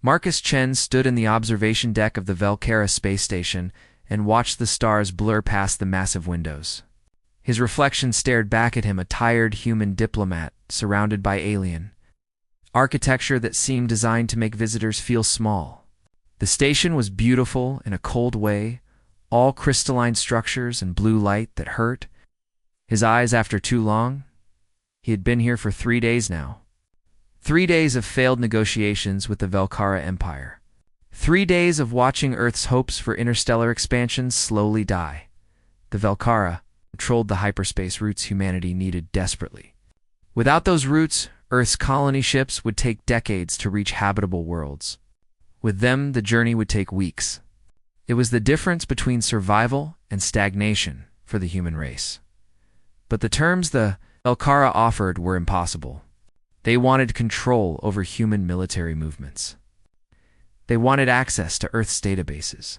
Marcus Chen stood in the observation deck of the Velcara space station and watched the stars blur past the massive windows. His reflection stared back at him, a tired human diplomat surrounded by alien architecture that seemed designed to make visitors feel small. The station was beautiful in a cold way, all crystalline structures and blue light that hurt his eyes after too long. He had been here for 3 days now. 3 days of failed negotiations with the Velcara Empire. 3 days of watching Earth's hopes for interstellar expansion slowly die. The Velcara controlled the hyperspace routes humanity needed desperately. Without those routes, Earth's colony ships would take decades to reach habitable worlds. With them, the journey would take weeks. It was the difference between survival and stagnation for the human race. But the terms the Velcara offered were impossible. They wanted control over human military movements. They wanted access to Earth's databases.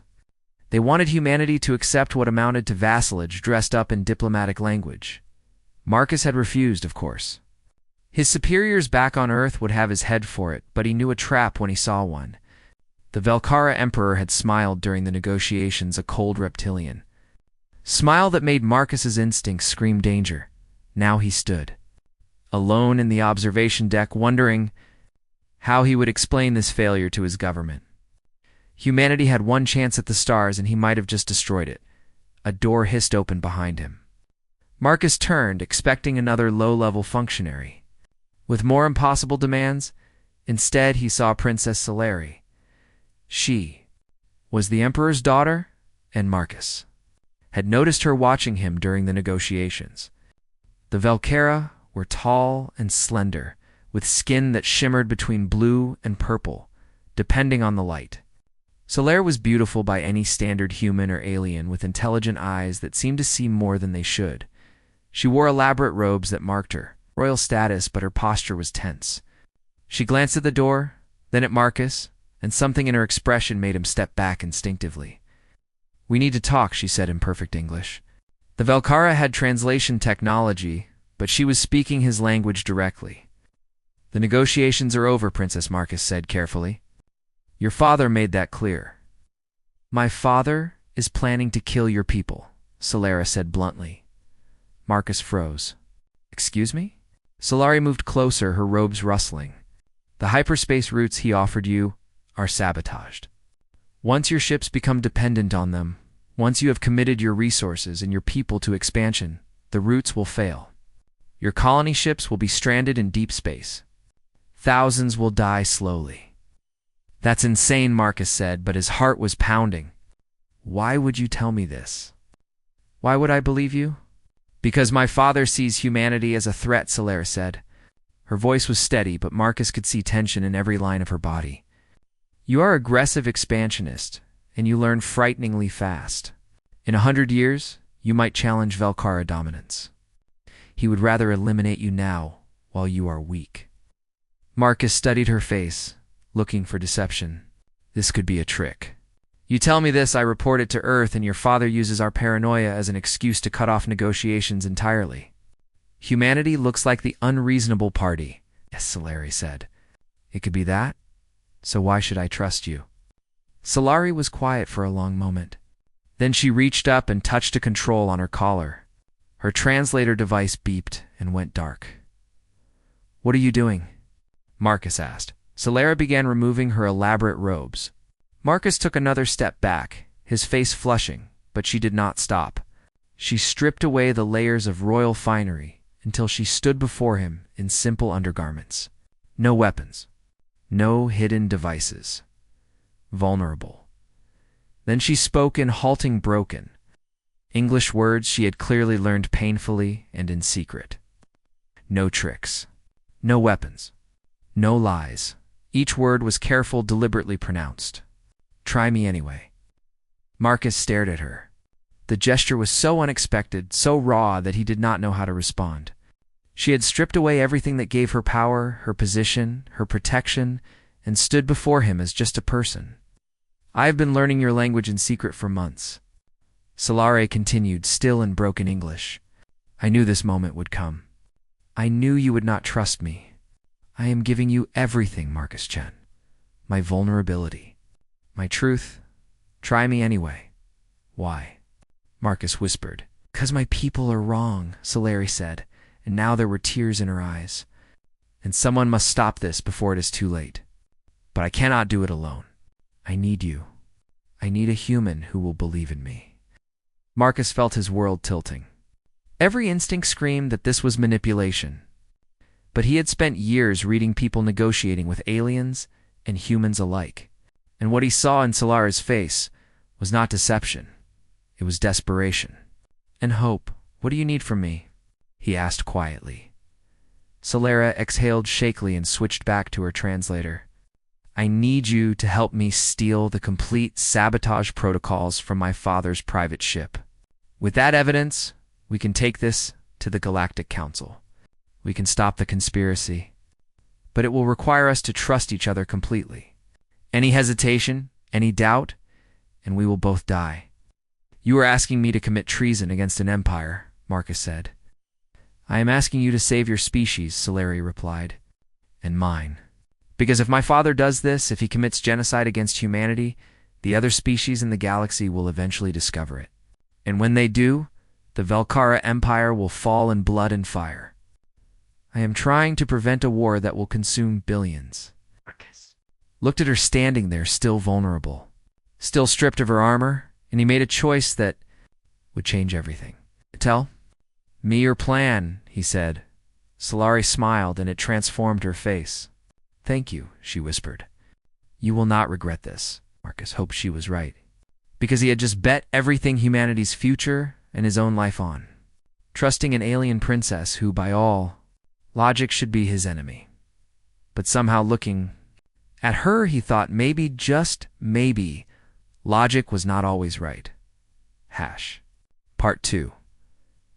They wanted humanity to accept what amounted to vassalage dressed up in diplomatic language. Marcus had refused, of course. His superiors back on Earth would have his head for it, but he knew a trap when he saw one. The Velcara Emperor had smiled during the negotiations, a cold reptilian smile that made Marcus's instincts scream danger. Now he stood alone in the observation deck, wondering how he would explain this failure to his government. Humanity had one chance at the stars, and he might have just destroyed it. A door hissed open behind him. Marcus turned, expecting another low-level functionary with more impossible demands. Instead, he saw Princess Solari. She was the Emperor's daughter, and Marcus had noticed her watching him during the negotiations. The Velcara were tall and slender, with skin that shimmered between blue and purple, depending on the light. Solari was beautiful by any standard, human or alien, with intelligent eyes that seemed to see more than they should. She wore elaborate robes that marked her royal status, but her posture was tense. She glanced at the door, then at Marcus, and something in her expression made him step back instinctively. "We need to talk," she said in perfect English. The Velcara had translation technology, but she was speaking his language directly. "The negotiations are over," Princess Marcus said carefully. "Your father made that clear." "My father is planning to kill your people," Solari said bluntly. Marcus froze. "Excuse me?" Solari moved closer, her robes rustling. "The hyperspace routes he offered you are sabotaged. Once your ships become dependent on them, once you have committed your resources and your people to expansion, the routes will fail. Your colony ships will be stranded in deep space. Thousands will die slowly." "That's insane," Marcus said, but his heart was pounding. "Why would you tell me this?" "Why would I believe you?" "Because my father sees humanity as a threat," Solari said. Her voice was steady, but Marcus could see tension in every line of her body. "You are aggressive expansionist, and you learn frighteningly fast. In 100 years, you might challenge Velcara dominance. He would rather eliminate you now, while you are weak." Marcus studied her face, looking for deception. This could be a trick. "You tell me this, I report it to Earth, and your father uses our paranoia as an excuse to cut off negotiations entirely. Humanity looks like the unreasonable party," yes, Solari said. "It could be that? So why should I trust you?" Solari was quiet for a long moment. Then she reached up and touched a control on her collar. Her translator device beeped and went dark. "What are you doing?" Marcus asked. Solari began removing her elaborate robes. Marcus took another step back, his face flushing, but she did not stop. She stripped away the layers of royal finery until she stood before him in simple undergarments. No weapons. No hidden devices. Vulnerable. Then she spoke in halting, broken English words she had clearly learned painfully and in secret. "No tricks. No weapons. No lies." Each word was careful, deliberately pronounced. "Try me anyway." Marcus stared at her. The gesture was so unexpected, so raw, that he did not know how to respond. She had stripped away everything that gave her power, her position, her protection, and stood before him as just a person. "I have been learning your language in secret for months." Solari continued, still in broken English. "I knew this moment would come. I knew you would not trust me. I am giving you everything, Marcus Chen. my vulnerability, my truth. Try me anyway. Why? Marcus whispered. Because my people are wrong, Solari said, and now there were tears in her eyes. And someone must stop this before it is too late. But I cannot do it alone. I need you. I need a human who will believe in me. Marcus felt his world tilting. Every instinct screamed that this was manipulation. But he had spent years reading people negotiating with aliens and humans alike. And what he saw in Solara's face was not deception. It was desperation. And hope. What do you need from me? He asked quietly. Solara exhaled shakily and switched back to her translator. I need you to help me steal the complete sabotage protocols from my father's private ship. With that evidence, we can take this to the Galactic Council. We can stop the conspiracy. But it will require us to trust each other completely. Any hesitation, any doubt, and we will both die. You are asking me to commit treason against an empire, Marcus said. I am asking you to save your species, Solari replied. And mine. Because if my father does this, if he commits genocide against humanity, the other species in the galaxy will eventually discover it. And when they do, the Velkara Empire will fall in blood and fire. I am trying to prevent a war that will consume billions. Marcus looked at her standing there, still vulnerable, still stripped of her armor, and he made a choice that would change everything. Tell me your plan, he said. Solari smiled, and it transformed her face. Thank you, she whispered. You will not regret this. Marcus hoped she was right, because he had just bet everything humanity's future and his own life on, trusting an alien princess who, by all logic, should be his enemy. But somehow looking at her, he thought maybe, just maybe, logic was not always right. Part 2.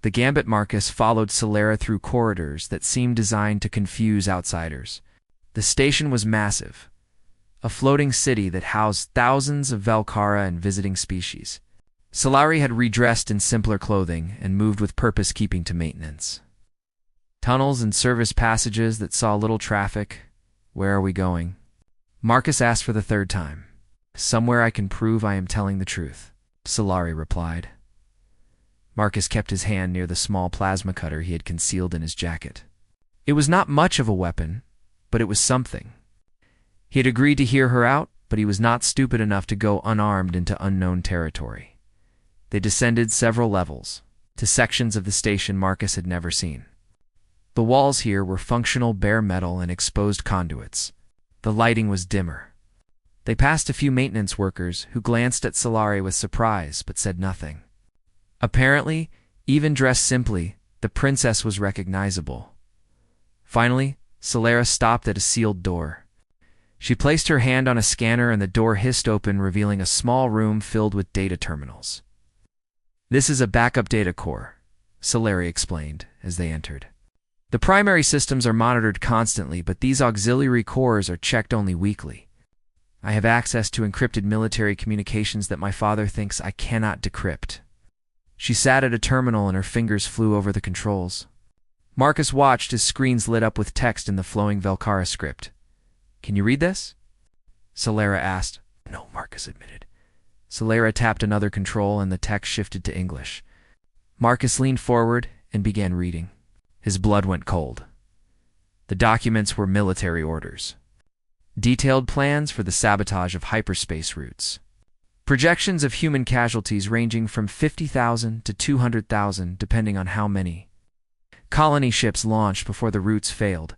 The Gambit Marcus followed Solara through corridors that seemed designed to confuse outsiders. The station was massive, a floating city that housed thousands of Velkara and visiting species. Solari had redressed in simpler clothing and moved with purpose, keeping to maintenance. Tunnels and service passages that saw little traffic. Where are we going? Marcus asked for the third time. Somewhere I can prove I am telling the truth, Solari replied. Marcus kept his hand near the small plasma cutter he had concealed in his jacket. It was not much of a weapon, but it was something. He had agreed to hear her out, but he was not stupid enough to go unarmed into unknown territory. They descended several levels, to sections of the station Marcus had never seen. The walls here were functional bare metal and exposed conduits. The lighting was dimmer. They passed a few maintenance workers who glanced at Solari with surprise but said nothing. Apparently, even dressed simply, the princess was recognizable. Finally, Solara stopped at a sealed door. She placed her hand on a scanner and the door hissed open, revealing a small room filled with data terminals. This is a backup data core, Solari explained as they entered. The primary systems are monitored constantly, but these auxiliary cores are checked only weekly. I have access to encrypted military communications that my father thinks I cannot decrypt. She sat at a terminal and her fingers flew over the controls. Marcus watched as screens lit up with text in the flowing Velkara script. Can you read this? Solara asked. No, Marcus admitted. Solara tapped another control and the text shifted to English. Marcus leaned forward and began reading. His blood went cold. The documents were military orders. Detailed plans for the sabotage of hyperspace routes. Projections of human casualties ranging from 50,000 to 200,000, depending on how many colony ships launched before the routes failed.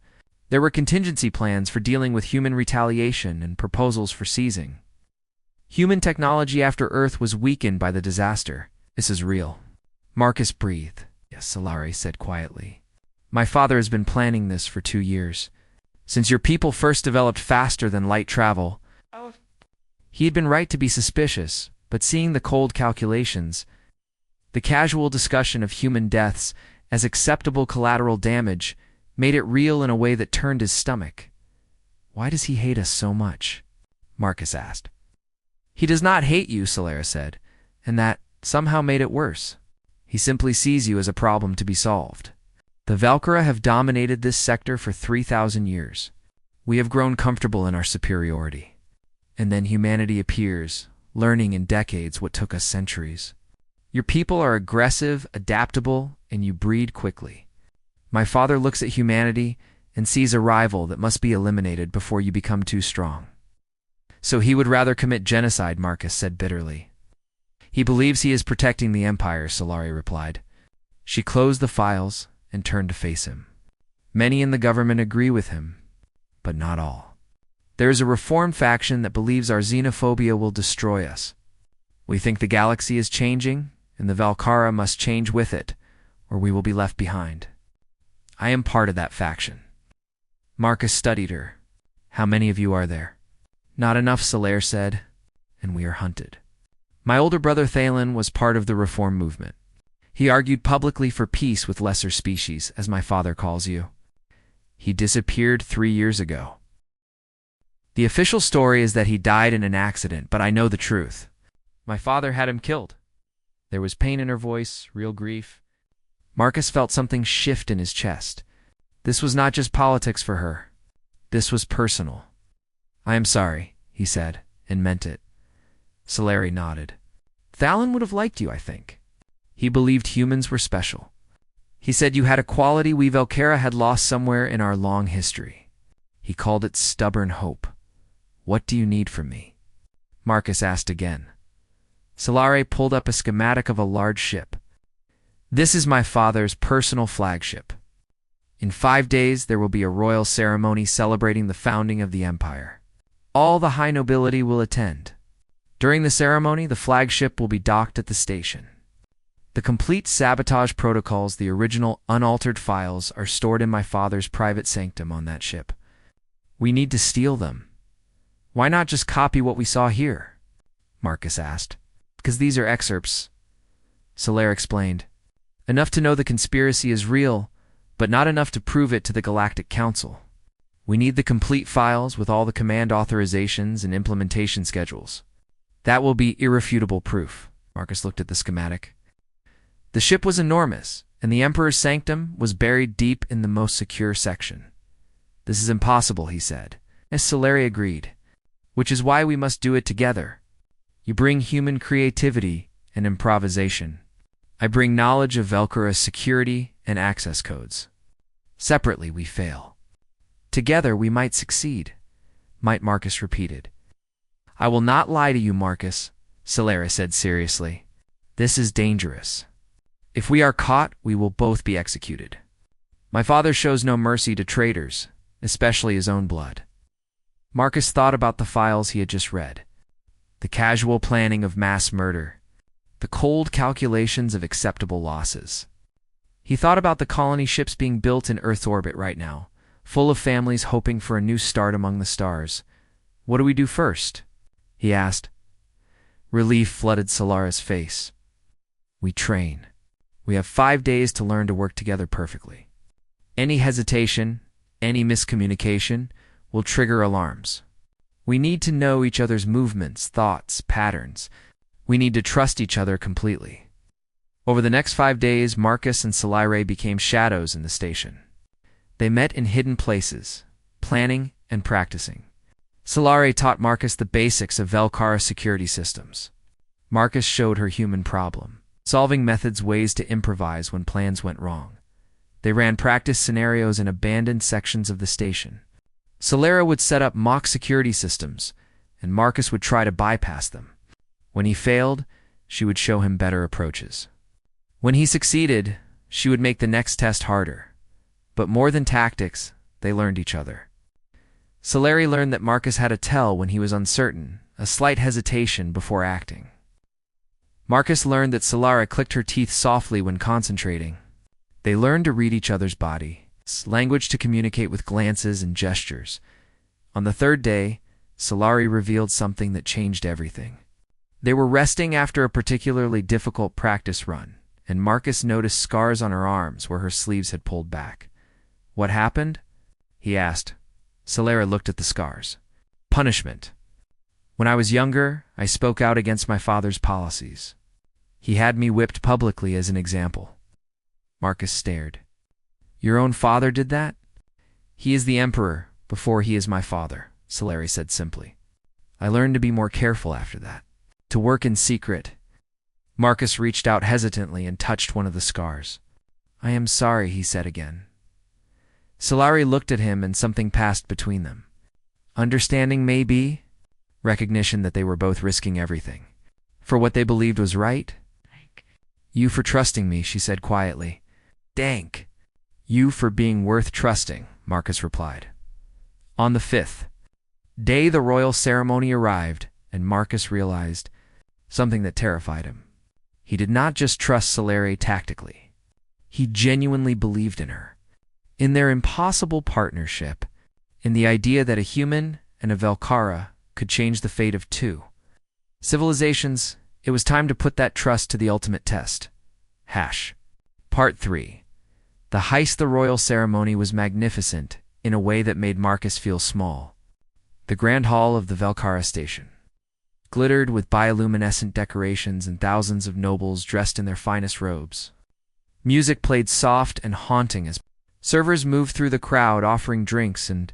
There were contingency plans for dealing with human retaliation and proposals for seizing. Human technology after Earth was weakened by the disaster. This is real. Marcus breathed. Yes, Solari said quietly. My father has been planning this for 2 years. Since your people first developed faster than light travel, he had been right to be suspicious, but seeing the cold calculations, the casual discussion of human deaths as acceptable collateral damage, made it real in a way that turned his stomach. Why does he hate us so much? Marcus asked. He does not hate you, Solara said, and that somehow made it worse. He simply sees you as a problem to be solved. The Velkara have dominated this sector for 3,000 years. We have grown comfortable in our superiority. and then humanity appears, learning in decades what took us centuries. Your people are aggressive, adaptable, and you breed quickly. My father looks at humanity and sees a rival that must be eliminated before you become too strong. So he would rather commit genocide, Marcus said bitterly. He believes he is protecting the Empire, Solari replied. She closed the files and turned to face him. Many in the government agree with him, but not all. There is a reformed faction that believes our xenophobia will destroy us. We think the galaxy is changing, and the Valkara must change with it, or we will be left behind. I am part of that faction. Marcus studied her. How many of you are there? Not enough, Solaire said, and we are hunted. My older brother Thalen was part of the reform movement. He argued publicly for peace with lesser species, as my father calls you. He disappeared 3 years ago. The official story is that he died in an accident, but I know the truth. My father had him killed. There was pain in her voice, real grief. Marcus felt something shift in his chest. This was not just politics for her. This was personal. I am sorry, he said, and meant it. Solari nodded. Thalen would have liked you, I think. He believed humans were special. He said you had a quality we Valkara had lost somewhere in our long history. He called it stubborn hope. What do you need from me? Marcus asked again. Solari pulled up a schematic of a large ship. This is my father's personal flagship. In 5 days, there will be a royal ceremony celebrating the founding of the Empire. All the high nobility will attend. During the ceremony, the flagship will be docked at the station. The complete sabotage protocols, the original unaltered files, are stored in my father's private sanctum on that ship. We need to steal them. Why not just copy what we saw here? Marcus asked. Because these are excerpts. Solaire explained. Enough to know the conspiracy is real, but not enough to prove it to the Galactic Council. We need the complete files with all the command authorizations and implementation schedules. That will be irrefutable proof. Marcus looked at the schematic. The ship was enormous, and the Emperor's sanctum was buried deep in the most secure section. This is impossible, he said, as Solari agreed, which is why we must do it together. You bring human creativity and improvisation. I bring knowledge of Valkara's security and access codes. Separately, we fail. Together, we might succeed, might Marcus repeated. I will not lie to you, Marcus, Solari said seriously. This is dangerous. If we are caught, we will both be executed. My father shows no mercy to traitors, especially his own blood. Marcus thought about the files he had just read. The casual planning of mass murder. The cold calculations of acceptable losses. He thought about the colony ships being built in Earth's orbit right now, full of families hoping for a new start among the stars. What do we do first? He asked. Relief flooded Solara's face. We train. We have 5 days to learn to work together perfectly. Any hesitation, any miscommunication will trigger alarms. We need to know each other's movements, thoughts, patterns. We need to trust each other completely. Over the next 5 days, Marcus and Solari became shadows in the station. They met in hidden places, planning and practicing. Solari taught Marcus the basics of Valkara security systems. Marcus showed her human problem, solving methods, ways to improvise when plans went wrong. They ran practice scenarios in abandoned sections of the station. Solera would set up mock security systems, and Marcus would try to bypass them. When he failed, she would show him better approaches. When he succeeded, she would make the next test harder. But more than tactics, they learned each other. Solari learned that Marcus had a tell when he was uncertain, a slight hesitation before acting. Marcus learned that Solara clicked her teeth softly when concentrating. They learned to read each other's body, language to communicate with glances and gestures. On the 3rd day, Solari revealed something that changed everything. They were resting after a particularly difficult practice run, and Marcus noticed scars on her arms where her sleeves had pulled back. What happened? He asked. Solera looked at the scars. Punishment. When I was younger, I spoke out against my father's policies. He had me whipped publicly as an example. Marcus stared. Your own father did that? He is the Emperor before he is my father, Solari said simply. I learned to be more careful after that, to work in secret. Marcus reached out hesitantly and touched one of the scars. I am sorry, he said again. Solari looked at him and something passed between them. Understanding, maybe? Recognition that they were both risking everything. For what they believed was right? You for trusting me, she said quietly. Dank. You for being worth trusting, Marcus replied. On the 5th day, the royal ceremony arrived, and Marcus realized something that terrified him. He did not just trust Solari tactically. He genuinely believed in her, in their impossible partnership, in the idea that a human and a Velkara could change the fate of two civilizations. It was time to put that trust to the ultimate test. Part 3. The heist. The royal ceremony was magnificent in a way that made Marcus feel small. The grand hall of the Velkara station glittered with bioluminescent decorations and thousands of nobles dressed in their finest robes. Music played soft and haunting as servers moved through the crowd offering drinks and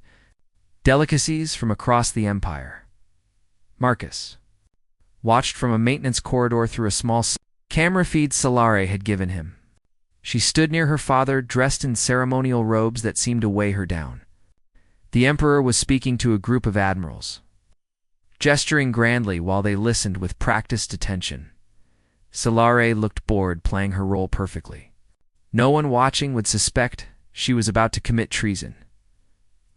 delicacies from across the empire. Marcus watched from a maintenance corridor through a small camera feed Solari had given him. She stood near her father, dressed in ceremonial robes that seemed to weigh her down. The emperor was speaking to a group of admirals, gesturing grandly while they listened with practiced attention. Solari looked bored, playing her role perfectly. No one watching would suspect she was about to commit treason.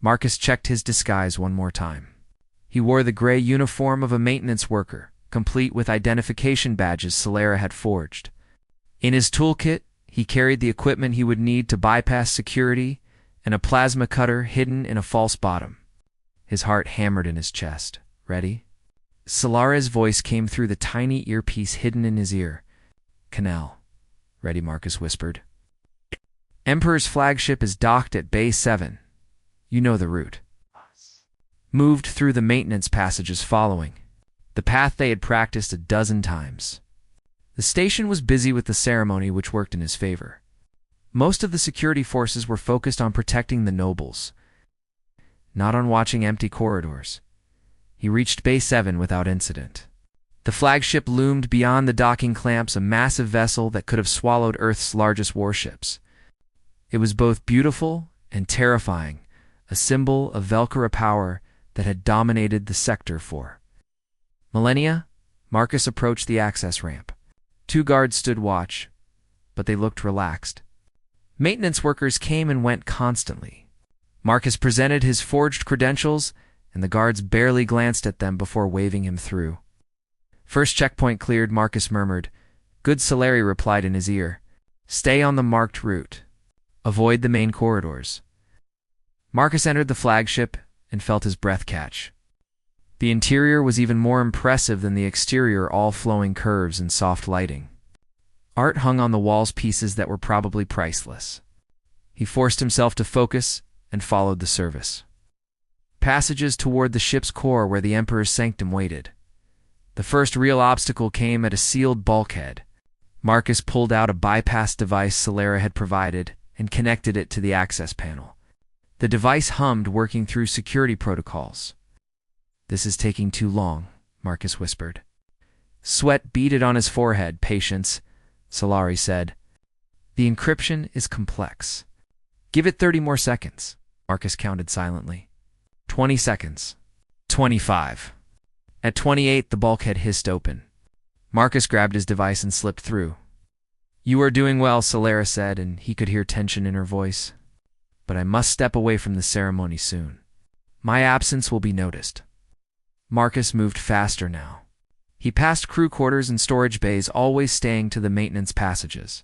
Marcus checked his disguise one more time. He wore the gray uniform of a maintenance worker, complete with identification badges Solari had forged. In his toolkit, he carried the equipment he would need to bypass security and a plasma cutter hidden in a false bottom. His heart hammered in his chest. Ready? Solari's voice came through the tiny earpiece hidden in his ear. Canal. Ready, Marcus whispered. Emperor's flagship is docked at Bay 7. You know the route. Moved through the maintenance passages following the path they had practiced a dozen times. The station was busy with the ceremony, which worked in his favor. Most of the security forces were focused on protecting the nobles, not on watching empty corridors. He reached Bay 7 without incident. The flagship loomed beyond the docking clamps, a massive vessel that could have swallowed Earth's largest warships. It was both beautiful and terrifying, a symbol of Velkara power that had dominated the sector for millennia. Marcus approached the access ramp. 2 guards stood watch, but they looked relaxed. Maintenance workers came and went constantly. Marcus presented his forged credentials, and the guards barely glanced at them before waving him through. First checkpoint cleared, Marcus murmured. Good, Solari replied in his ear. Stay on the marked route. Avoid the main corridors. Marcus entered the flagship and felt his breath catch. The interior was even more impressive than the exterior, all flowing curves and soft lighting. Art hung on the walls, pieces that were probably priceless. He forced himself to focus and followed the service passages toward the ship's core where the Emperor's sanctum waited. The first real obstacle came at a sealed bulkhead. Marcus pulled out a bypass device Solari had provided and connected it to the access panel. The device hummed, working through security protocols. This is taking too long, Marcus whispered. Sweat beaded on his forehead. Patience, Solari said. The encryption is complex. Give it 30 more seconds. Marcus counted silently. 20 seconds. 25. At 28, the bulkhead hissed open. Marcus grabbed his device and slipped through. You are doing well, Solari said, and he could hear tension in her voice. But I must step away from the ceremony soon. My absence will be noticed. Marcus moved faster now. He passed crew quarters and storage bays, always staying to the maintenance passages.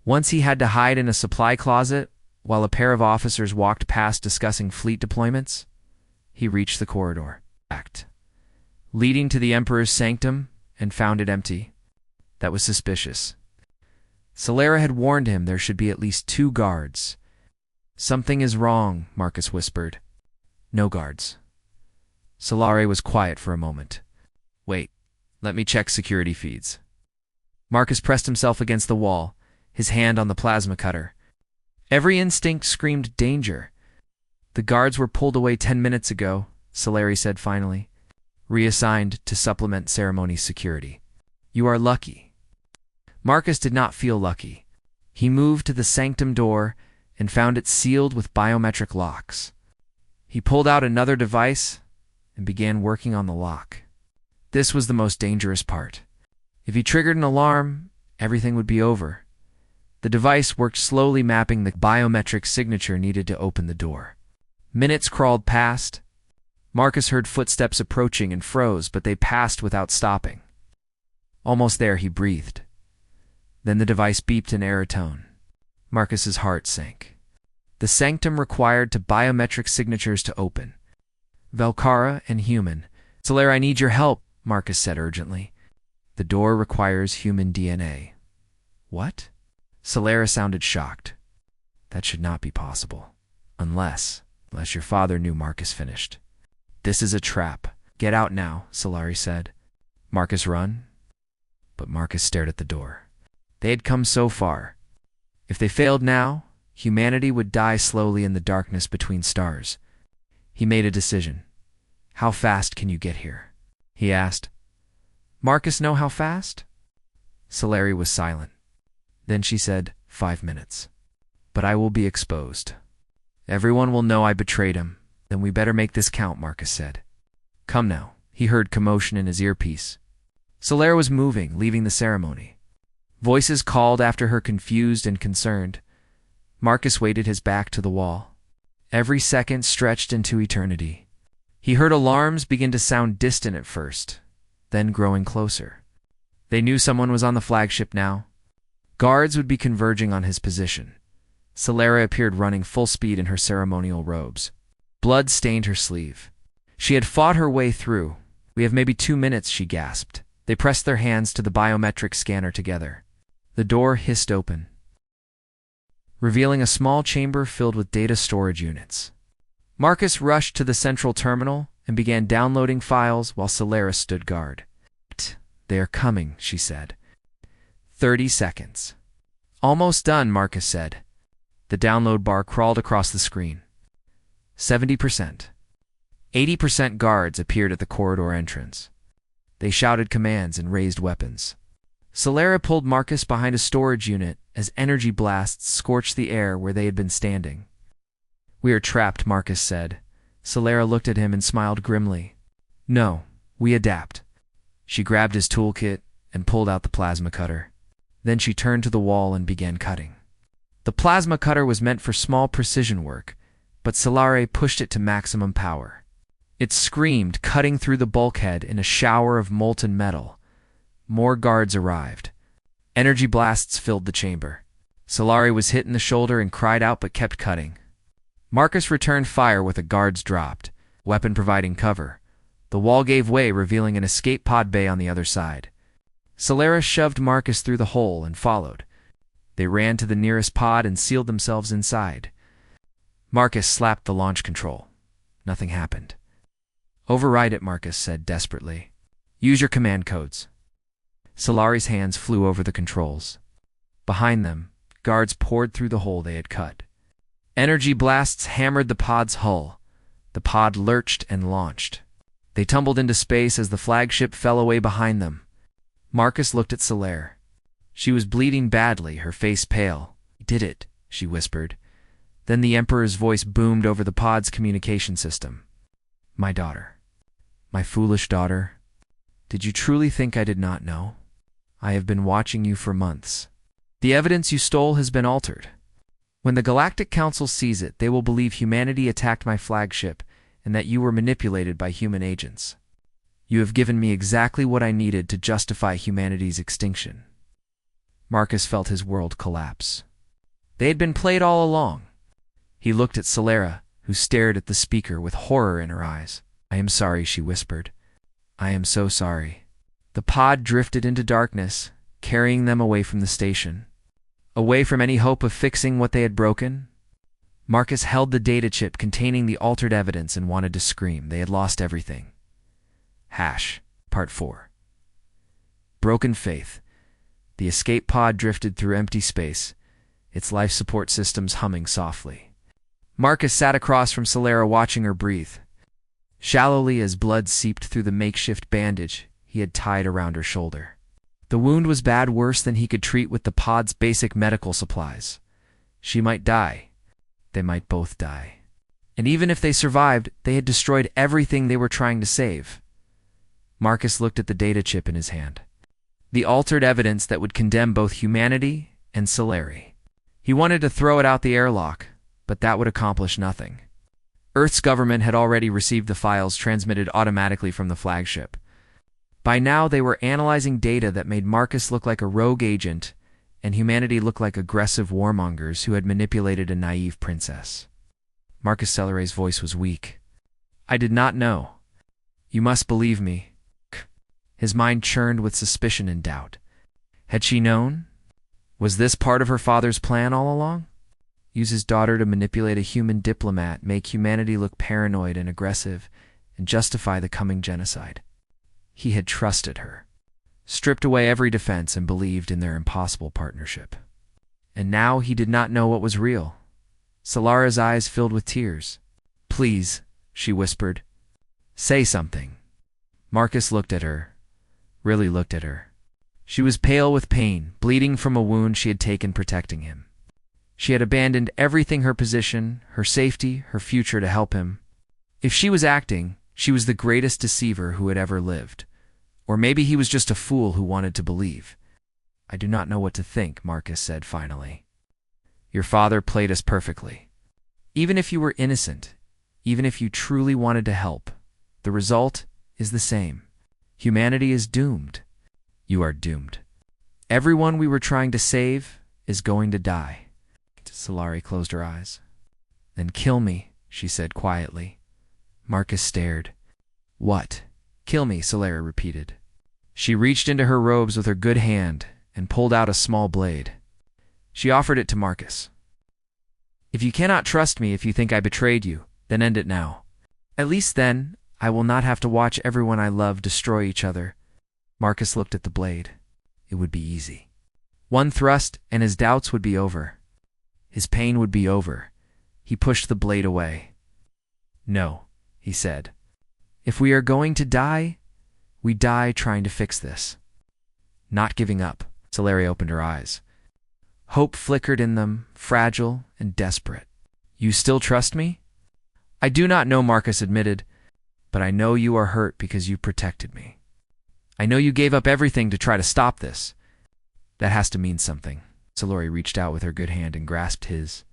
Once he had to hide in a supply closet while a pair of officers walked past discussing fleet deployments. He reached the corridor leading to the Emperor's sanctum and found it empty. That was suspicious. Solari had warned him there should be at least 2 guards. Something is wrong, Marcus whispered. No guards. Solari was quiet for a moment. Wait, let me check security feeds. Marcus pressed himself against the wall, his hand on the plasma cutter. Every instinct screamed danger. The guards were pulled away 10 minutes ago, Solari said finally. reassigned to supplement ceremony security. You are lucky. Marcus did not feel lucky. He moved to the sanctum door and found it sealed with biometric locks. He pulled out another device and began working on the lock. This was the most dangerous part. If he triggered an alarm, everything would be over. The device worked slowly, mapping the biometric signature needed to open the door. Minutes crawled past. Marcus heard footsteps approaching and froze, but they passed without stopping. Almost there, he breathed. Then the device beeped an error tone. Marcus's heart sank. The sanctum required two biometric signatures to open. Velcara and human. Celera, I need your help, Marcus said urgently. The door requires human DNA. What? Celera sounded shocked. That should not be possible. Unless your father knew, Marcus finished. This is a trap. Get out now, Solari said. Marcus, run? But Marcus stared at the door. They had come so far. If they failed now, humanity would die slowly in the darkness between stars. He made a decision. How fast can you get here? He asked. Marcus know how fast? Solari was silent. Then she said, 5 minutes. But I will be exposed. Everyone will know I betrayed him. Then we better make this count, Marcus said. Come now. He heard commotion in his earpiece. Solera was moving, leaving the ceremony. Voices called after her, confused and concerned. Marcus weighted his back to the wall. Every second stretched into eternity. He heard alarms begin to sound distant at first, then growing closer. They knew someone was on the flagship now. Guards would be converging on his position. Solera appeared running full speed in her ceremonial robes. Blood stained her sleeve. She had fought her way through. We have maybe 2 minutes, she gasped. They pressed their hands to the biometric scanner together. The door hissed open, revealing a small chamber filled with data storage units. Marcus rushed to the central terminal and began downloading files while Solera stood guard. They are coming, she said. 30 seconds. Almost done, Marcus said. The download bar crawled across the screen. 70%. 80% guards appeared at the corridor entrance. They shouted commands and raised weapons. Solera pulled Marcus behind a storage unit as energy blasts scorched the air where they had been standing. We are trapped, Marcus said. Solera looked at him and smiled grimly. No, we adapt. She grabbed his toolkit and pulled out the plasma cutter. Then she turned to the wall and began cutting. The plasma cutter was meant for small precision work, but Solare pushed it to maximum power. It screamed, cutting through the bulkhead in a shower of molten metal. More guards arrived. Energy blasts filled the chamber. Solari was hit in the shoulder and cried out but kept cutting. Marcus returned fire with a guard's dropped, weapon providing cover. The wall gave way, revealing an escape pod bay on the other side. Solera shoved Marcus through the hole and followed. They ran to the nearest pod and sealed themselves inside. Marcus slapped the launch control. Nothing happened. Override it, Marcus said desperately. Use your command codes. Solari's hands flew over the controls. Behind them, guards poured through the hole they had cut. Energy blasts hammered the pod's hull. The pod lurched and launched. They tumbled into space as the flagship fell away behind them. Marcus looked at Solare. She was bleeding badly, her face pale. Did it, she whispered. Then the Emperor's voice boomed over the pod's communication system. My daughter. My foolish daughter. Did you truly think I did not know? I have been watching you for months. The evidence you stole has been altered. When the Galactic Council sees it, they will believe humanity attacked my flagship and that you were manipulated by human agents. You have given me exactly what I needed to justify humanity's extinction. Marcus felt his world collapse. They had been played all along. He looked at Solera, who stared at the speaker with horror in her eyes. I am sorry, she whispered. I am so sorry. The pod drifted into darkness, carrying them away from the station. Away from any hope of fixing what they had broken. Marcus held the data chip containing the altered evidence and wanted to scream. They had lost everything. Part 4. Broken faith. The escape pod drifted through empty space, its life support systems humming softly. Marcus sat across from Solera, watching her breathe. shallowly as blood seeped through the makeshift bandage he had tied around her shoulder. The wound was bad, worse than he could treat with the pod's basic medical supplies. She might die. They might both die. And even if they survived, they had destroyed everything they were trying to save. Marcus looked at the data chip in his hand. The altered evidence that would condemn both humanity and Solari. He wanted to throw it out the airlock, but that would accomplish nothing. Earth's government had already received the files transmitted automatically from the flagship. By now, they were analyzing data that made Marcus look like a rogue agent and humanity look like aggressive warmongers who had manipulated a naive princess. Marcus Solari's voice was weak. I did not know. You must believe me. His mind churned with suspicion and doubt. Had she known? Was this part of her father's plan all along? Use his daughter to manipulate a human diplomat, make humanity look paranoid and aggressive, and justify the coming genocide. He had trusted her, stripped away every defense, and believed in their impossible partnership. And now he did not know what was real. Solara's eyes filled with tears. Please, she whispered. Say something. Marcus looked at her, really looked at her. She was pale with pain, bleeding from a wound she had taken protecting him. She had abandoned everything, her position, her safety, her future to help him. If she was acting, she was the greatest deceiver who had ever lived. Or maybe he was just a fool who wanted to believe. I do not know what to think, Marcus said finally. Your father played us perfectly. Even if you were innocent, even if you truly wanted to help, the result is the same. Humanity is doomed. You are doomed. Everyone we were trying to save is going to die. Solari closed her eyes. Then kill me, she said quietly. Marcus stared. What? Kill me, Solari repeated. She reached into her robes with her good hand and pulled out a small blade. She offered it to Marcus. If you cannot trust me, if you think I betrayed you, then end it now. At least then, I will not have to watch everyone I love destroy each other. Marcus looked at the blade. It would be easy. One thrust and his doubts would be over. His pain would be over. He pushed the blade away. No, he said. If we are going to die, we die trying to fix this. Not giving up. Solari opened her eyes. Hope flickered in them, fragile and desperate. You still trust me? I do not know, Marcus admitted, but I know you are hurt because you protected me. I know you gave up everything to try to stop this. That has to mean something. Solari reached out with her good hand and grasped his.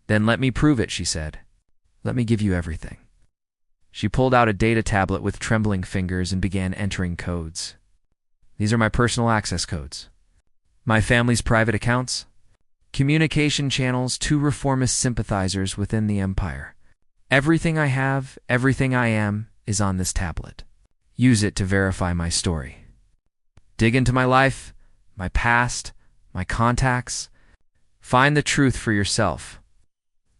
Then let me prove it, she said. Let me give you everything. She pulled out a data tablet with trembling fingers and began entering codes. These are my personal access codes. My family's private accounts. Communication channels to reformist sympathizers within the Empire. Everything I have, everything I am, is on this tablet. Use it to verify my story. Dig into my life, my past, my contacts. Find the truth for yourself.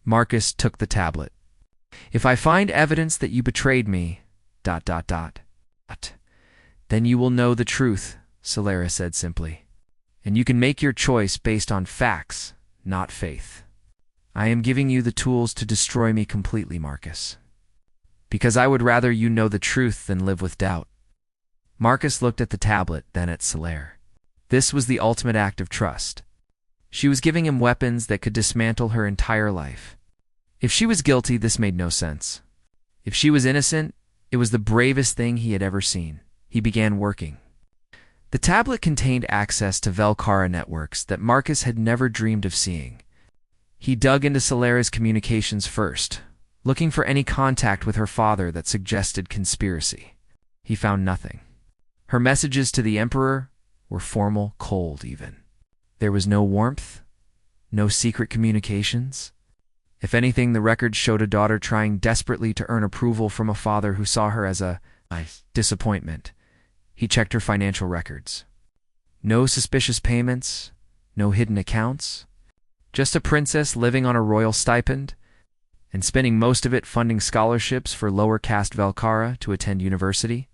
Marcus took the tablet. If I find evidence that you betrayed me, ... then you will know the truth, Solari said simply. And you can make your choice based on facts, not faith. I am giving you the tools to destroy me completely, Marcus. Because I would rather you know the truth than live with doubt. Marcus looked at the tablet, then at Solari. This was the ultimate act of trust. She was giving him weapons that could dismantle her entire life. If she was guilty, this made no sense. If she was innocent, it was the bravest thing he had ever seen. He began working. The tablet contained access to Velcara networks that Marcus had never dreamed of seeing. He dug into Solari's communications first, looking for any contact with her father that suggested conspiracy. He found nothing. Her messages to the Emperor were formal, cold even. There was no warmth, no secret communications. If anything, the records showed a daughter trying desperately to earn approval from a father who saw her as a disappointment. He checked her financial records. No suspicious payments, no hidden accounts. Just a princess living on a royal stipend and spending most of it funding scholarships for lower caste Velcara to attend university.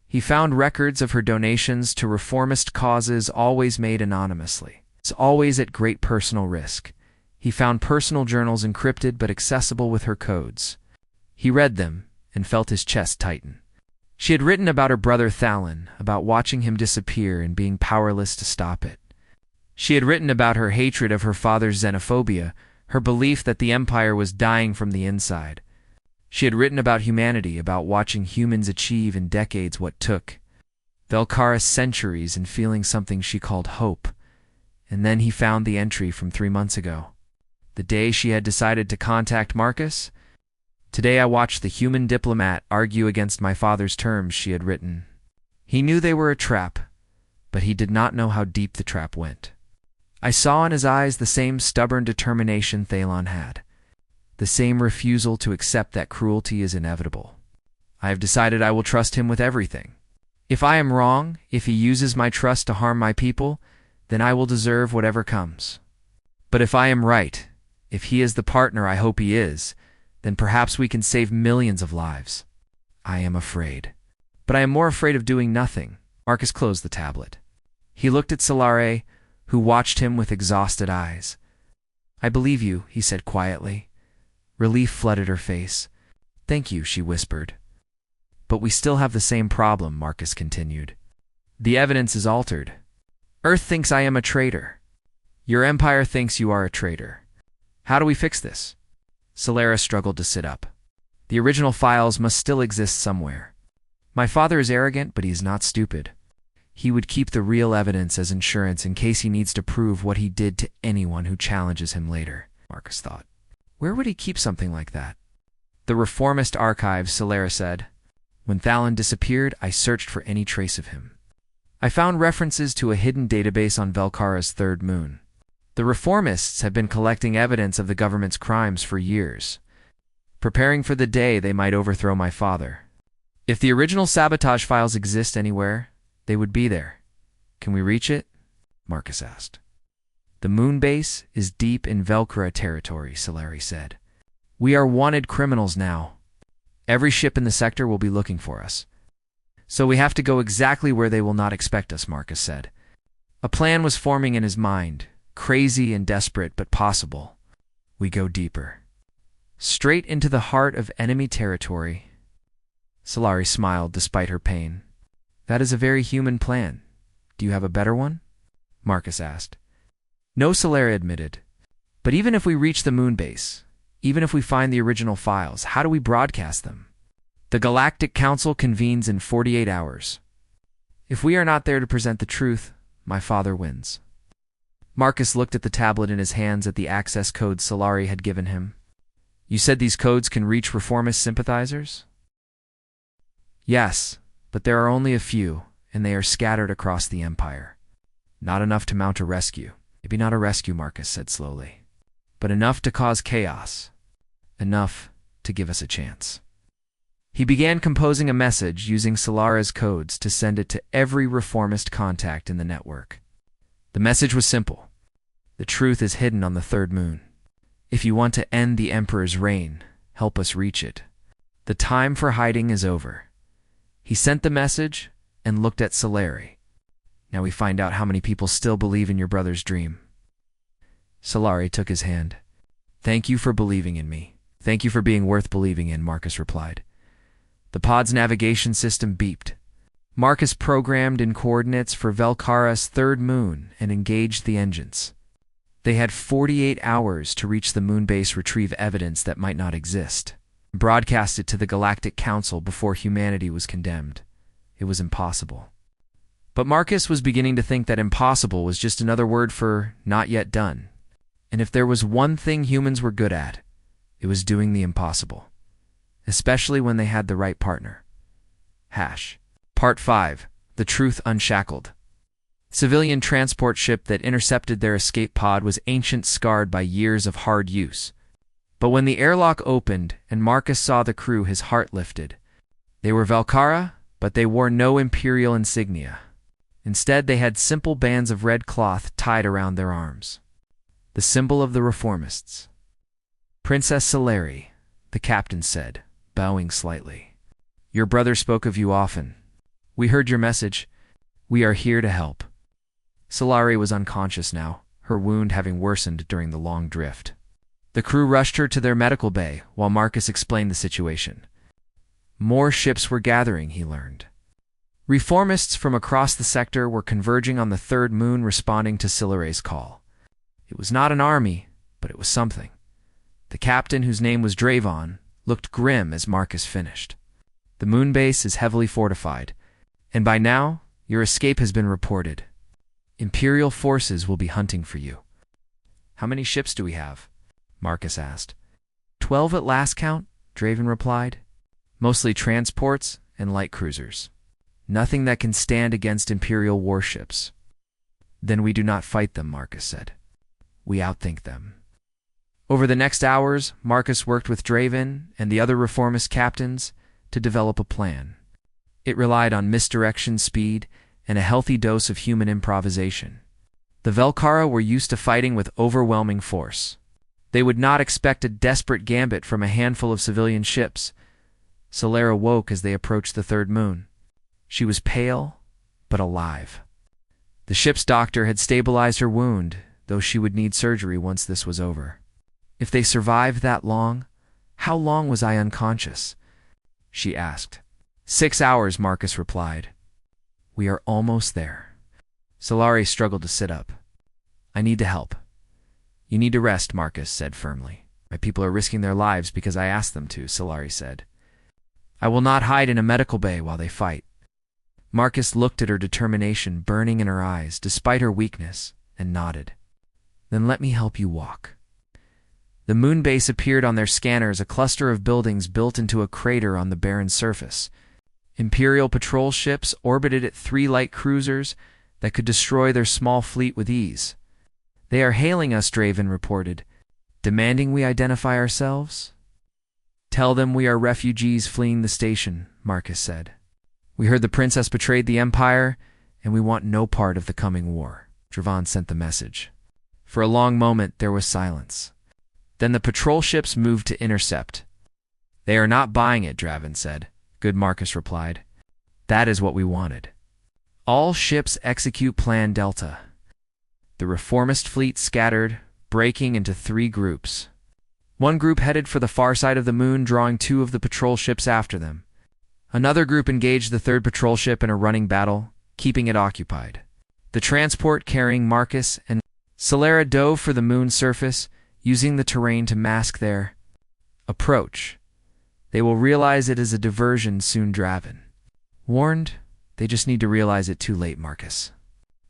He found records of her donations to reformist causes, always made anonymously. It's always at great personal risk. He found personal journals encrypted but accessible with her codes. He read them, and felt his chest tighten. She had written about her brother Thalon, about watching him disappear and being powerless to stop it. She had written about her hatred of her father's xenophobia, her belief that the Empire was dying from the inside. She had written about humanity, about watching humans achieve in decades what took Velkara centuries and feeling something she called hope. And then he found the entry from 3 months ago. The day she had decided to contact Marcus. Today I watched the human diplomat argue against my father's terms, she had written. He knew they were a trap, but he did not know how deep the trap went. I saw in his eyes the same stubborn determination Thalon had, the same refusal to accept that cruelty is inevitable. I have decided I will trust him with everything. If I am wrong, if he uses my trust to harm my people, then I will deserve whatever comes. But if I am right, if he is the partner I hope he is, then perhaps we can save millions of lives. I am afraid. But I am more afraid of doing nothing. Marcus closed the tablet. He looked at Solare, who watched him with exhausted eyes. I believe you, he said quietly. Relief flooded her face. Thank you, she whispered. But we still have the same problem, Marcus continued. The evidence is altered. Earth thinks I am a traitor. Your empire thinks you are a traitor. How do we fix this? Solera struggled to sit up. The original files must still exist somewhere. My father is arrogant, but he is not stupid. He would keep the real evidence as insurance in case he needs to prove what he did to anyone who challenges him later, Marcus thought. Where would he keep something like that? The reformist archives, Solera said. When Thalon disappeared, I searched for any trace of him. I found references to a hidden database on Velkara's third moon. The reformists have been collecting evidence of the government's crimes for years, preparing for the day they might overthrow my father. If the original sabotage files exist anywhere, they would be there. Can we reach it? Marcus asked. The moon base is deep in Velkara territory, Solari said. We are wanted criminals now. Every ship in the sector will be looking for us. So we have to go exactly where they will not expect us, Marcus said. A plan was forming in his mind, crazy and desperate but possible. We go deeper. Straight into the heart of enemy territory. Solari smiled despite her pain. That is a very human plan. Do you have a better one? Marcus asked. No, Solari admitted. But even if we reach the moon base, even if we find the original files, how do we broadcast them? The Galactic Council convenes in 48 hours. If we are not there to present the truth, my father wins. Marcus looked at the tablet in his hands at the access codes Solari had given him. You said these codes can reach reformist sympathizers? Yes, but there are only a few, and they are scattered across the Empire. Not enough to mount a rescue. Maybe not a rescue, Marcus said slowly, but enough to cause chaos. Enough to give us a chance. He began composing a message using Solara's codes to send it to every reformist contact in the network. The message was simple. The truth is hidden on the third moon. If you want to end the Emperor's reign, help us reach it. The time for hiding is over. He sent the message and looked at Solari. Now we find out how many people still believe in your brother's dream. Solari took his hand. Thank you for believing in me. Thank you for being worth believing in, Marcus replied. The pod's navigation system beeped. Marcus programmed in coordinates for Velkara's third moon and engaged the engines. They had 48 hours to reach the moon base, retrieve evidence that might not exist, and broadcast it to the Galactic Council before humanity was condemned. It was impossible. But Marcus was beginning to think that impossible was just another word for not yet done. And if there was one thing humans were good at, it was doing the impossible. Especially when they had the right partner. Part 5. The Truth Unshackled. Civilian transport ship that intercepted their escape pod was ancient, scarred by years of hard use. But when the airlock opened and Marcus saw the crew, his heart lifted. They were Velkara, but they wore no imperial insignia. Instead, they had simple bands of red cloth tied around their arms. The symbol of the reformists. Princess Solari, the captain said, bowing slightly. Your brother spoke of you often. We heard your message. We are here to help. Solari was unconscious now, her wound having worsened during the long drift. The crew rushed her to their medical bay while Marcus explained the situation. More ships were gathering, he learned. Reformists from across the sector were converging on the third moon, responding to Silare's call. It was not an army, but it was something. The captain, whose name was Dravon, looked grim as Marcus finished. The moon base is heavily fortified, and by now, your escape has been reported. Imperial forces will be hunting for you. How many ships do we have? Marcus asked. 12 at last count, Draven replied. Mostly transports and light cruisers. Nothing that can stand against Imperial warships. Then we do not fight them, Marcus said. We outthink them. Over the next hours, Marcus worked with Draven and the other reformist captains to develop a plan. It relied on misdirection, speed, and a healthy dose of human improvisation. The Velkara were used to fighting with overwhelming force. They would not expect a desperate gambit from a handful of civilian ships. Solera woke as they approached the third moon. She was pale, but alive. The ship's doctor had stabilized her wound, though she would need surgery once this was over. If they survived that long, how long was I unconscious? She asked. 6 hours, Marcus replied. We are almost there. Solari struggled to sit up. I need to help. You need to rest, Marcus said firmly. My people are risking their lives because I asked them to, Solari said. I will not hide in a medical bay while they fight. Marcus looked at her determination burning in her eyes, despite her weakness, and nodded. Then let me help you walk. The moon base appeared on their scanners, a cluster of buildings built into a crater on the barren surface. Imperial patrol ships orbited at 3 light cruisers that could destroy their small fleet with ease. They are hailing us, Draven reported, demanding we identify ourselves. Tell them we are refugees fleeing the station, Marcus said. We heard the princess betrayed the Empire, and we want no part of the coming war. Draven sent the message. For a long moment, there was silence. Then the patrol ships moved to intercept. They are not buying it, Draven said. Good, Marcus replied. That is what we wanted. All ships execute Plan Delta. The reformist fleet scattered, breaking into 3 groups. One group headed for the far side of the moon, drawing 2 of the patrol ships after them. Another group engaged the 3rd patrol ship in a running battle, keeping it occupied. The transport carrying Marcus and Solera dove for the moon's surface, using the terrain to mask their approach. They will realize it is a diversion soon, Draven. Warned, they just need to realize it too late, Marcus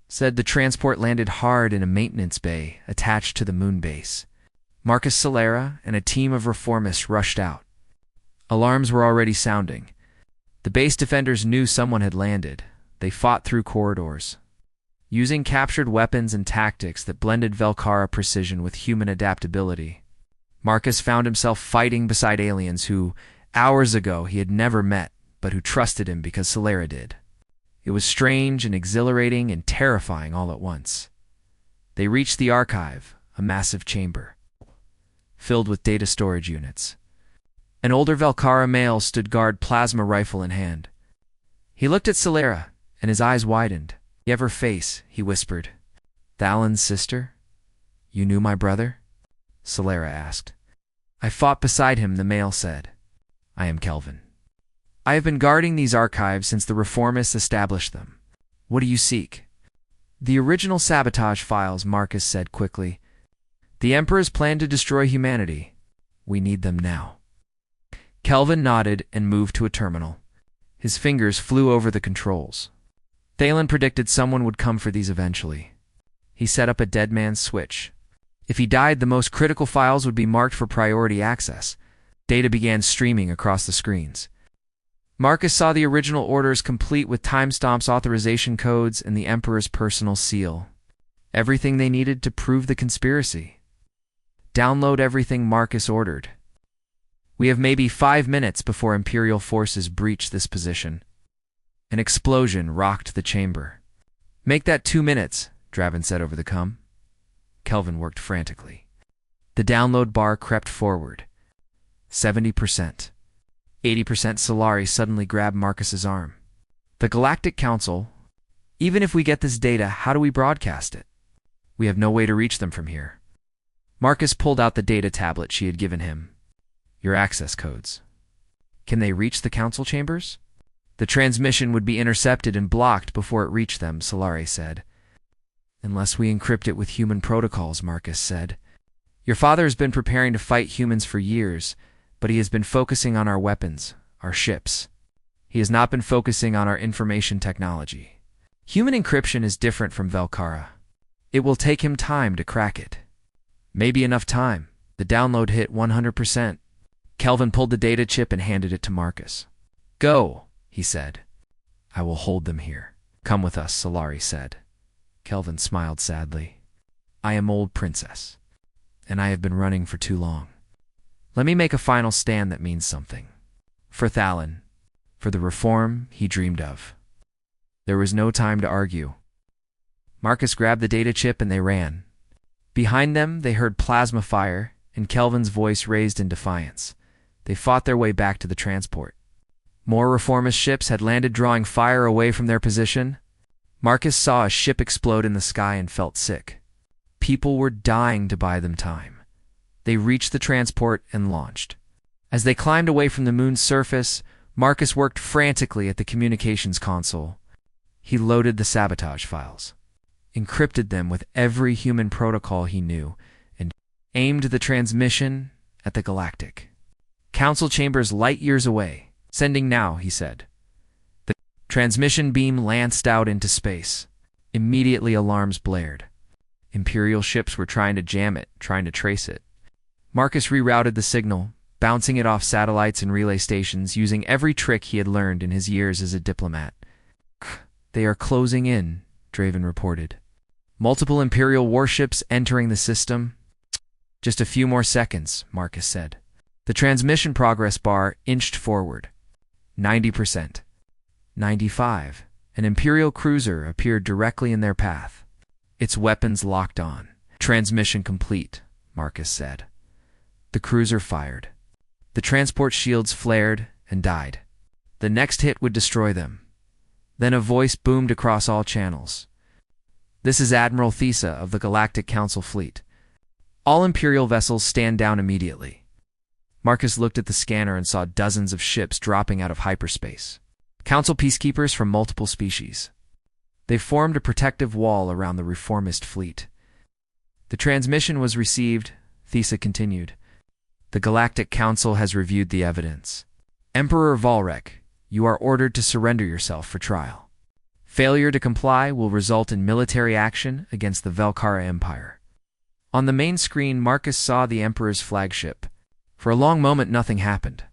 said. The transport landed hard in a maintenance bay attached to the moon base. Marcus, Solera, and a team of reformists rushed out. Alarms were already sounding. The base defenders knew someone had landed. They fought through corridors, using captured weapons and tactics that blended Velkara precision with human adaptability. Marcus found himself fighting beside aliens who, hours ago, he had never met, but who trusted him because Solera did. It was strange and exhilarating and terrifying all at once. They reached the archive, a massive chamber, filled with data storage units. An older Velkara male stood guard, plasma rifle in hand. He looked at Solera, and his eyes widened. You have her face, he whispered. Thalin's sister? You knew my brother? Solera asked. I fought beside him, the male said. I am Kelvin. I have been guarding these archives since the reformists established them. What do you seek? The original sabotage files, Marcus said quickly. The Emperor's plan to destroy humanity. We need them now. Kelvin nodded and moved to a terminal. His fingers flew over the controls. Thalin predicted someone would come for these eventually. He set up a dead man's switch. If he died, the most critical files would be marked for priority access. Data began streaming across the screens. Marcus saw the original orders complete with timestamps, authorization codes, and the Emperor's personal seal. Everything they needed to prove the conspiracy. Download everything Marcus ordered. We have maybe 5 minutes before Imperial forces breach this position. An explosion rocked the chamber. Make that 2 minutes, Draven said over the com. Kelvin worked frantically. The download bar crept forward. 70%. 80%. Solari suddenly grabbed Marcus's arm. The Galactic Council. Even if we get this data, how do we broadcast it? We have no way to reach them from here. Marcus pulled out the data tablet she had given him. Your access codes. Can they reach the council chambers? The transmission would be intercepted and blocked before it reached them, Solare said. Unless we encrypt it with human protocols, Marcus said. Your father has been preparing to fight humans for years, but he has been focusing on our weapons, our ships. He has not been focusing on our information technology. Human encryption is different from Velkara. It will take him time to crack it. Maybe enough time. The download hit 100%. Kelvin pulled the data chip and handed it to Marcus. Go, he said. I will hold them here. Come with us, Solari said. Kelvin smiled sadly. I am old, Princess, and I have been running for too long. Let me make a final stand that means something. For Thalon, for the reform he dreamed of. There was no time to argue. Marcus grabbed the data chip and they ran. Behind them, they heard plasma fire, and Kelvin's voice raised in defiance. They fought their way back to the transport. More reformist ships had landed, drawing fire away from their position. Marcus saw a ship explode in the sky and felt sick. People were dying to buy them time. They reached the transport and launched. As they climbed away from the moon's surface, Marcus worked frantically at the communications console. He loaded the sabotage files, encrypted them with every human protocol he knew, and aimed the transmission at the Galactic Council chambers light years away. Sending now, he said. The transmission beam lanced out into space. Immediately alarms blared. Imperial ships were trying to jam it, trying to trace it. Marcus rerouted the signal, bouncing it off satellites and relay stations, using every trick he had learned in his years as a diplomat. They are closing in, Draven reported. Multiple Imperial warships entering the system. Just a few more seconds, Marcus said. The transmission progress bar inched forward. 90%. 95. An Imperial cruiser appeared directly in their path. Its weapons locked on. Transmission complete, Marcus said. The cruiser fired. The transport shields flared and died. The next hit would destroy them. Then a voice boomed across all channels. This is Admiral Thesa of the Galactic Council Fleet. All Imperial vessels stand down immediately. Marcus looked at the scanner and saw dozens of ships dropping out of hyperspace. Council peacekeepers from multiple species. They formed a protective wall around the reformist fleet. The transmission was received, Thesa continued. The Galactic Council has reviewed the evidence. Emperor Volrek, you are ordered to surrender yourself for trial. Failure to comply will result in military action against the Velkara Empire. On the main screen, Marcus saw the Emperor's flagship. For a long moment, nothing happened.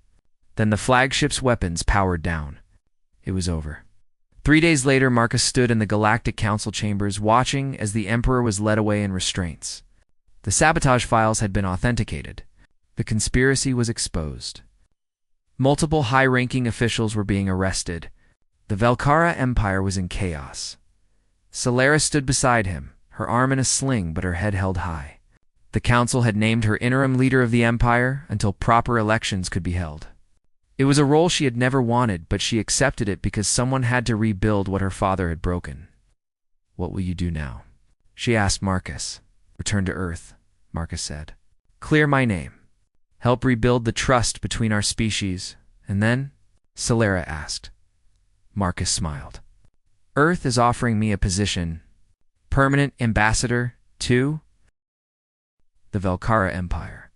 Then the flagship's weapons powered down. It was over. 3 days later, Marcus stood in the Galactic Council chambers, watching as the Emperor was led away in restraints. The sabotage files had been authenticated. The conspiracy was exposed. Multiple high-ranking officials were being arrested. The Velkara Empire was in chaos. Solara stood beside him, her arm in a sling but her head held high. The council had named her interim leader of the empire until proper elections could be held. It was a role she had never wanted, but she accepted it because someone had to rebuild what her father had broken. What will you do now? She asked Marcus. Return to Earth, Marcus said. Clear my name. Help rebuild the trust between our species, and then? Solara asked. Marcus smiled. Earth is offering me a position. Permanent ambassador to the Velkara Empire.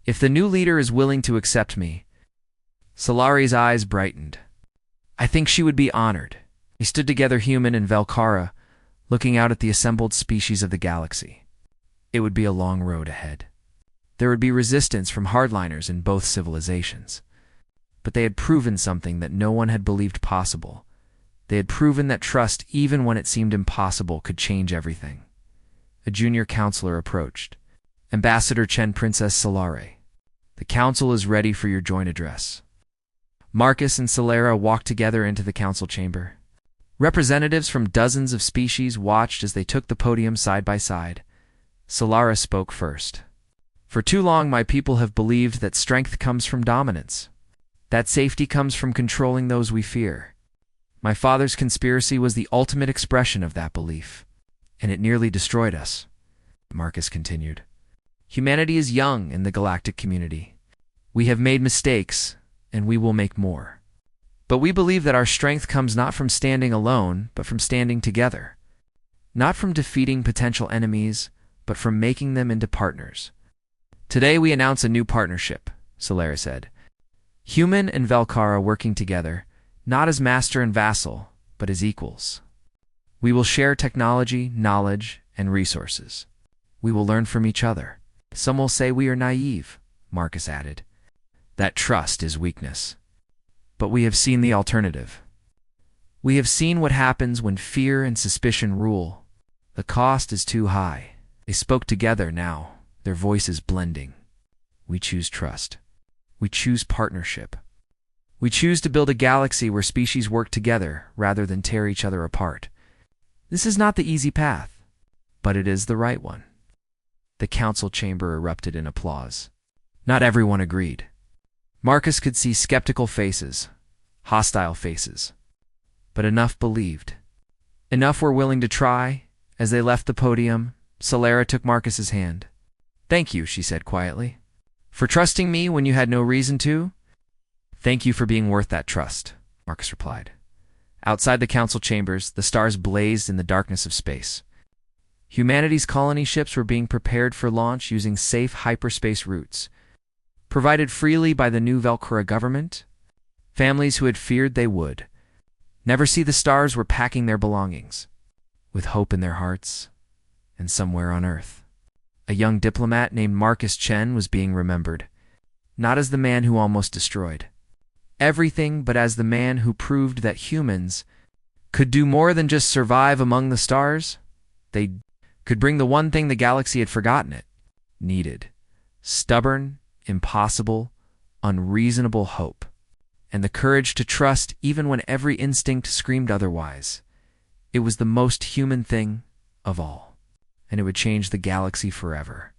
If the new leader is willing to accept me. Solari's eyes brightened. I think she would be honored. They stood together, human and Velkara, looking out at the assembled species of the galaxy. It would be a long road ahead. There would be resistance from hardliners in both civilizations. But they had proven something that no one had believed possible. They had proven that trust, even when it seemed impossible, could change everything. A junior counselor approached. Ambassador Chen, Princess Solare. The council is ready for your joint address. Marcus and Solara walked together into the council chamber. Representatives from dozens of species watched as they took the podium side by side. Solara spoke first. For too long, my people have believed that strength comes from dominance, that safety comes from controlling those we fear. My father's conspiracy was the ultimate expression of that belief, and it nearly destroyed us, Marcus continued. Humanity is young in the galactic community. We have made mistakes, and we will make more. But we believe that our strength comes not from standing alone, but from standing together. Not from defeating potential enemies, but from making them into partners. Today we announce a new partnership, Solera said. Human and Velkara working together, not as master and vassal, but as equals. We will share technology, knowledge, and resources. We will learn from each other. Some will say we are naive, Marcus added. That trust is weakness. But we have seen the alternative. We have seen what happens when fear and suspicion rule. The cost is too high. They spoke together now, their voices blending. We choose trust. We choose partnership. We choose to build a galaxy where species work together rather than tear each other apart. This is not the easy path, but it is the right one. The council chamber erupted in applause. Not everyone agreed. Marcus could see skeptical faces, hostile faces. But enough believed. Enough were willing to try. As they left the podium, Solera took Marcus's hand. Thank you, she said quietly. For trusting me when you had no reason to? Thank you for being worth that trust, Marcus replied. Outside the council chambers, the stars blazed in the darkness of space. Humanity's colony ships were being prepared for launch using safe hyperspace routes. Provided freely by the new Velkara government, families who had feared they would never see the stars were packing their belongings, with hope in their hearts, and somewhere on Earth. A young diplomat named Marcus Chen was being remembered, not as the man who almost destroyed everything, but as the man who proved that humans could do more than just survive among the stars. They could bring the one thing the galaxy had forgotten it needed: stubborn, impossible, unreasonable hope, and the courage to trust even when every instinct screamed otherwise. It was the most human thing of all, and it would change the galaxy forever.